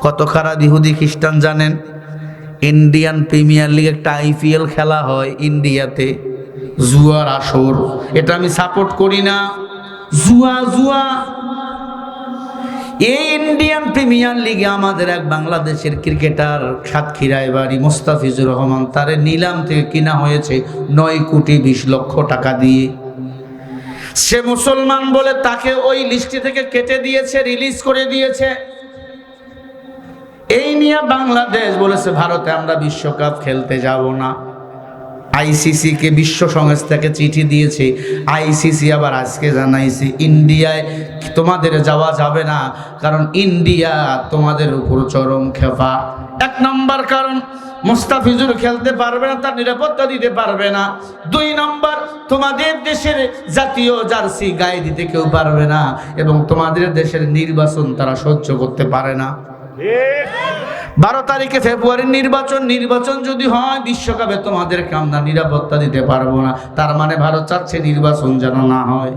কত খারাপ ইহুদি খ্রিস্টান জানেন? ইন্ডিয়ান প্রিমিয়ার লিগ একটা IPL খেলা হয় ইন্ডিয়াতে, জুয়ার আসর। এটা আমি সাপোর্ট করি না, জুয়া জুয়া। এই ইন্ডিয়ান প্রিমিয়ার লিগে আমাদের এক বাংলাদেশের ক্রিকেটার সাতক্ষীরায় বাড়ি মোস্তাফিজুর রহমান, তারে নিলাম থেকে কিনা হয়েছে 9,20,00,000 টাকা দিয়ে। সে মুসলমান বলে তাকে ওই লিস্টে থেকে কেটে দিয়েছে, রিলিজ করে দিয়েছে। এই নিয়ে বাংলাদেশ বলেছে ভারতে আমরা বিশ্বকাপ খেলতে যাব না। ICC কে বিশ্ব সংস্থাকে চিঠি দিয়েছে, ICC আবার আজকে জানাইছে ইন্ডিয়ায় তোমাদের যাওয়া যাবে না, কারণ ইন্ডিয়া তোমাদের উপর চরম খেপা। 1 নম্বর কারণ, মুস্তাফিজুর খেলতে পারবে না, তার নিরাপত্তা দিতে পারবে না। 2 নম্বর, তোমাদের দেশের জাতীয় জার্সি গায়ে দিতে কেউ পারবে না, এবং তোমাদের দেশের নির্বাচন তারা সহ্য করতে পারে না। 12 তারিখে ফেব্রুয়ারির নির্বাচন যদি হয়, বিশ্বকাপে তোমাদেরকে আমরা নিরাপত্তা দিতে পারবো না। তার মানে ভারত চাচ্ছে নির্বাচন যেন না হয়।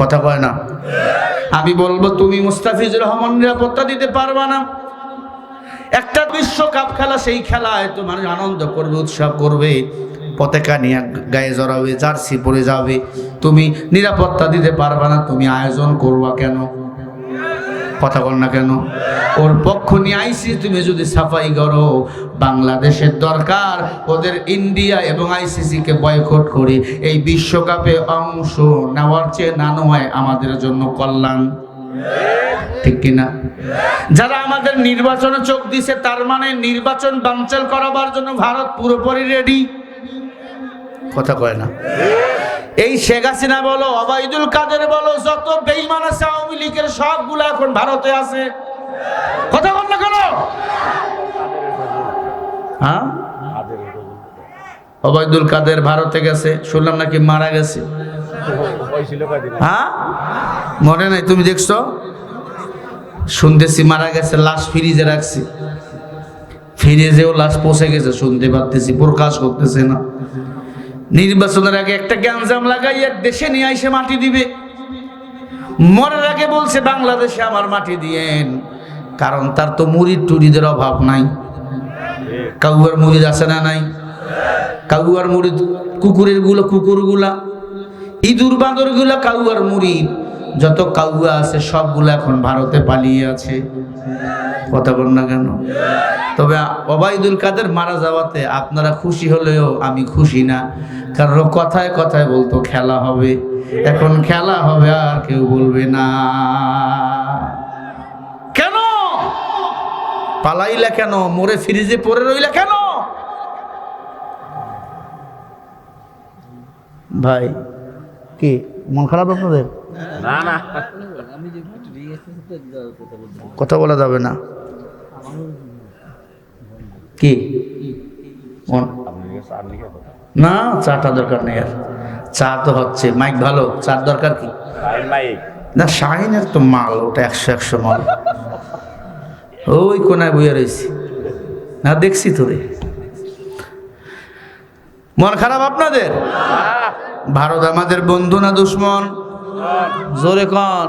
কথা কয় না? আমি বলবো তুমি মুস্তাফিজুর রহমান নিরাপত্তা দিতে পারবা না। একটা বিশ্বকাপ খেলা, সেই খেলায় তো মানুষ আনন্দ করবে, উৎসব করবে, পতাকা নিয়ে গায়ে জড়াবে, জার্সি পরে যাবে। তুমি নিরাপত্তা দিতে পারবা না, তুমি আয়োজন করবা কেন? কথা বল না কেন? ওর পক্ষ নিয়ে ICC তুমি যদি সাফাই করো, বাংলাদেশের দরকার ওদের ইন্ডিয়া এবং ICC কে বয়কট করে এই বিশ্বকাপে অংশ নেওয়ার চেয়ে না নেওয়ায় আমাদের জন্য কল্যাণ। ঠিক কিনা? যারা আমাদের নির্বাচনে চোখ দিছে, তার মানে নির্বাচন বানচাল করাবার জন্য ভারত পুরোপুরি রেডি। কথা কয় না? এই শেখ হাসিনা বলো, ওবায়দুল কাদের বলো, যত বেঈমান আছে আওয়ামী লীগের সবগুলো এখন ভারতে আছে। কথা বল না কেন? হ্যাঁ, ওবায়দুল কাদের ভারতে গেছে, শুনলাম নাকি মারা গেছে। হ্যাঁ, মনে নাই? তুমি দেখছো? শুনতেছি মারা গেছে, লাশ ফ্রিজে রাখছি, ফ্রিজেও লাশ পচে গেছে, শুনতে পারতেছি, প্রকাশ করতেছে না। নির্বাচনের আগে একটা গ্যাঞ্জাম লাগাইয়া দেশে নিয়ে এসে মাটি দিবে। মরার আগে বলছে বাংলাদেশে আমার মাটি দিয়েন, কারণ তার তো মুরিদ টুরিদের অভাব নাই। কাউয়ার মুরিদ আছে না নাই? কাউয়ার মুরিদ কুকুরগুলা, ইঁদুর বাঁদর গুলা কাউয়ার মুরিদ। যত কাউয়া আছে সবগুলো এখন ভারতে পালিয়ে আছে। কথা বল না কেন? তবে ওবায়দুল কাদের মারা যাওয়াতে আপনারা খুশি হলেও আমি খুশি না, কারণ কথায় কথায় বলতো খেলা হবে। এখন খেলা হবে আর কেউ বলবে না। কেন পালাইলা? কেন মরে ফ্রিজে পড়ে রইলা কেন? ভাই কি মন খারাপ আপনাদের? না না, কথা বলা যাবে না কি? না, চাটা দরকার নেই আর। চা তো হচ্ছে, মাইক ভালো, চার দরকার কি? না, শাহিনের তো মাল, ওটা 100 মাল। ওই কোনায় বইয়া রয়েছি না, দেখছি তো রে। মন খারাপ আপনাদের? ভারত আমাদের বন্ধু না দুশ্মন? জোরে কন।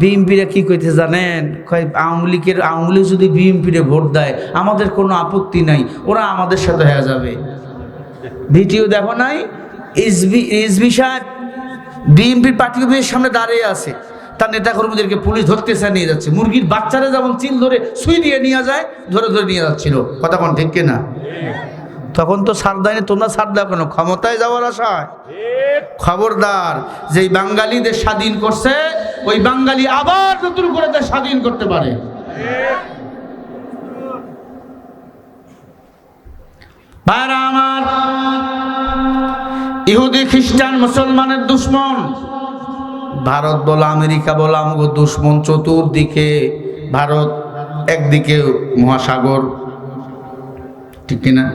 বিএনপিরা কি কইতে জানেন? কয় আওয়ামী লীগ যদি বিএনপিরে ভোট দেয় আমাদের কোনো আপত্তি নাই, ওরা আমাদের সাথে হয়ে যাবে। ভিডিও দেখো নাই? রিজভী সাহেব বিএনপির পার্টি অফিসের সামনে দাঁড়িয়ে আছে, তার নেতা কর্মীদেরকে পুলিশ ধরতে চায়, নিয়ে যাচ্ছে। মুরগির বাচ্চারা যেমন চিল ধরে সুই দিয়ে নিয়ে যায়, ধরে ধরে নিয়ে যাচ্ছিল। কথা কোন ঠিক কিনা? তখন তো ছাড় দেয়নি। তোমরা ছাড় দাও কেন? ক্ষমতায় যাওয়ার আশায়। খবরদার, যেই বাঙালিদের স্বাধীন করছে ওই বাঙালি আবার নতুন করে দেশ স্বাধীন করতে পারে। ভাইরা আমার, ইহুদি খ্রিস্টান মুসলমানের দুশ্মন। ভারত বলো আমেরিকা বলো আমাকে দুশ্মন। চতুর্দিকে ভারত, একদিকে মহাসাগর, ঠিক কিনা?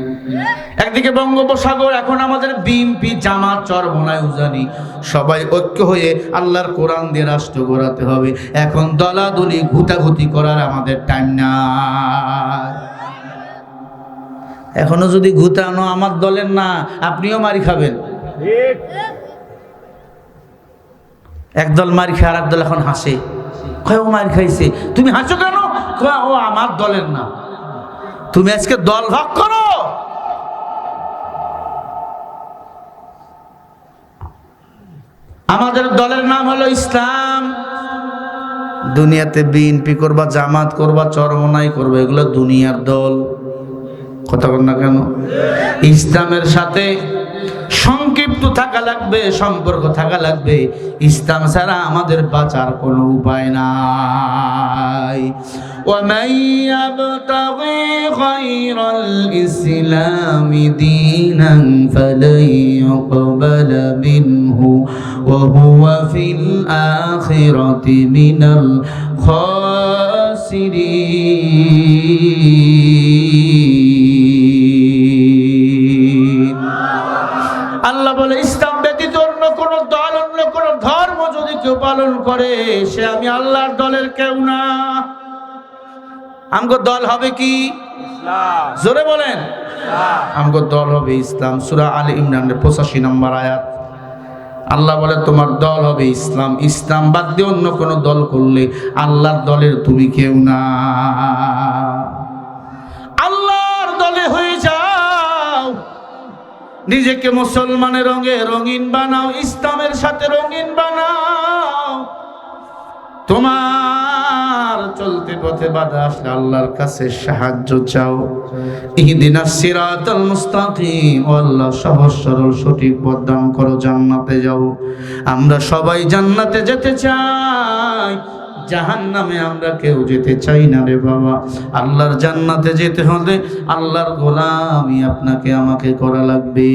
একদিকে বঙ্গোপসাগর। এখন আমাদের বিএনপি, জামাত, চরমোনাই, উজানি সবাই ঐক্য হয়ে আল্লাহর কোরআন দিয়ে রাষ্ট্র গড়াতে হবে। এখন দলাদলি ঘুটাঘুটি করার আমাদের টাইম নাই। এখনো যদি ঘুটানো আমার দলের না, আপনিও মারি খাবেন। একদল মারি খায়, আর একদল এখন হাসে। কয় ও মার খাইছে। তুমি হাসো কেন? কয় ও আমার দলের না। তুমি আজকে দল ভাগ করো। আমাদের দলের নাম হলো ইসলাম। দুনিয়াতে বিএনপি করবা, জামাত করবা, চরমনাই করবা, এগুলো দুনিয়ার দল। কথা বল না কেন? ইসলামের সাথে সংক্ষিপ্ত থাকা লাগবে, সম্পর্ক থাকা লাগবে। ইসলাম ছাড়া আমাদের বাঁচার কোনো উপায় নাই। وَمَن يَبْتَغِي غَيْرَ الْإِسْلَامِ دِينًا فَلَن يُقْبَلَ مِنْهُ وَهُوَ فِي الْآخِرَةِ مِنَ الْخَاسِرِينَ। আল্লাহ বলে, ইসলাম ব্যতীত অন্য কোন দল, অন্য কোন ধর্ম যদি কেউ পালন করে, সে আমি আল্লাহর দলের কেউ না। আমগো দল হবে কি? ইসলাম। জোরে বলেন, আমগো দল হবে ইসলাম। সূরা আলে ইমরানের 85 নম্বর আয়াত। আল্লাহ বলে, তোমার দল হবে ইসলাম। ইসলাম বাদ দিয়ে অন্য কোন দল করলে আল্লাহর দলের তুমি কেউ না। আল্লাহর দলে হয়ে যাও। নিজেকে মুসলমানের রঙে রঙিন বানাও, ইসলামের সাথে রঙিন বানাও। তোমার চলতে পথে বাধা আসলে আল্লাহর কাছে সাহায্য চাও। ইহদিনাস সিরাতাল মুস্তাকিম। আল্লাহ সহজ সরল সঠিক পথ দান করো, জান্নাতে যাও। আমরা সবাই জান্নাতে যেতে চাই, জাহান্নামে আমরা কেউ যেতে চাই না রে বাবা। আল্লাহর জান্নাতে যেতে হলে আল্লাহর গোলামি আপনাকে আমাকে করা লাগবে।